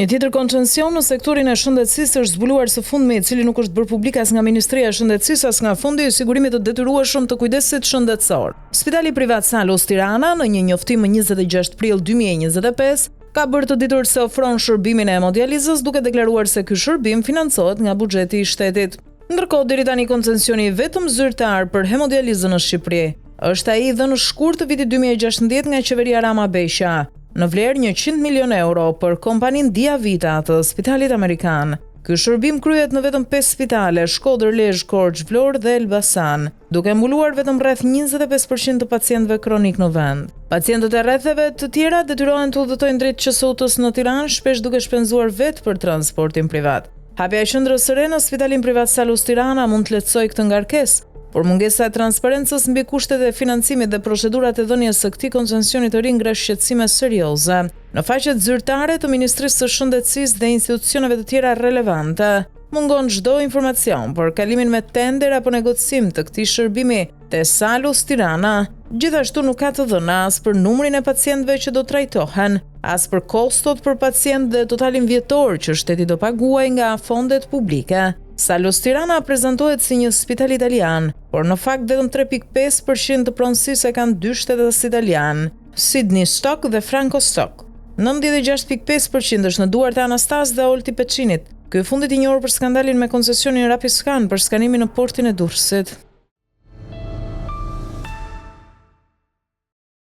Një tjetër koncesion në sektorin e shëndetësisë është zbuluar së fundmi, i cili nuk është bërë publik as nga Ministria e Shëndetësisë as nga Fondi i Sigurimit të Detyrueshëm të Kujdesit Shëndetësor. Spitali Privat Salus Tirana, në një njoftim më 26 prill 2025, ka bërë të ditur se ofron shërbimin e hemodializës, duke deklaruar se ky shërbim financohet nga buxheti i shtetit. Ndërkohë, deri tani koncencioni vetëm zyrtar për hemodializën në Shqipëri është ai dhënë në shkurt të vitit 2016 nga qeveria Rama Beqa, në vlerë 100 milion euro për kompaninë Diavita të Spitalit Amerikan. Ky shërbim kryhet në vetëm 5 spitale, Shkodër, Lezhë, Korçë, Vlorë dhe Elbasan, duke mbuluar vetëm rreth 25% të pacientëve kronik në vend. Pacientët e rretheve të tjera detyrohen të udhëtojnë drejt QSU-s në Tiranë, shpesh duke shpenzuar vetë për transportin privat. Hapja e qendrës së re në Spitalin Privat Salus Tirana mund të lehtësojë këtë ngarkesë, por mungesa e transparencës mbi kushtet e financimit dhe procedurat e dhënies së këtij koncencioni të ri ngresh shqetësime serioze në faqet zyrtare të Ministrisë së Shëndetësisë dhe institucioneve të tjera relevante. Mungon çdo informacion për kalimin me tender apo negocim të këtij shërbimi te Salus Tirana. Gjithashtu nuk ka të dhëna as për numrin e pacientëve që do trajtohen, as për kostot për pacient dhe totalin vjetor që shteti do paguajë nga fondet publike. Salus Tirana prezantohet si një spital italian, por në fakt vetëm 3.5% të pronësisë e kanë dy shtetas italian, Sydney Stock dhe Franco Stock. 96.5% është në duart e Anastas dhe Olti Peçinit. Ky fundit i njohur për skandalin me koncesionin Rapiscan për skanimin në portin e Durrësit.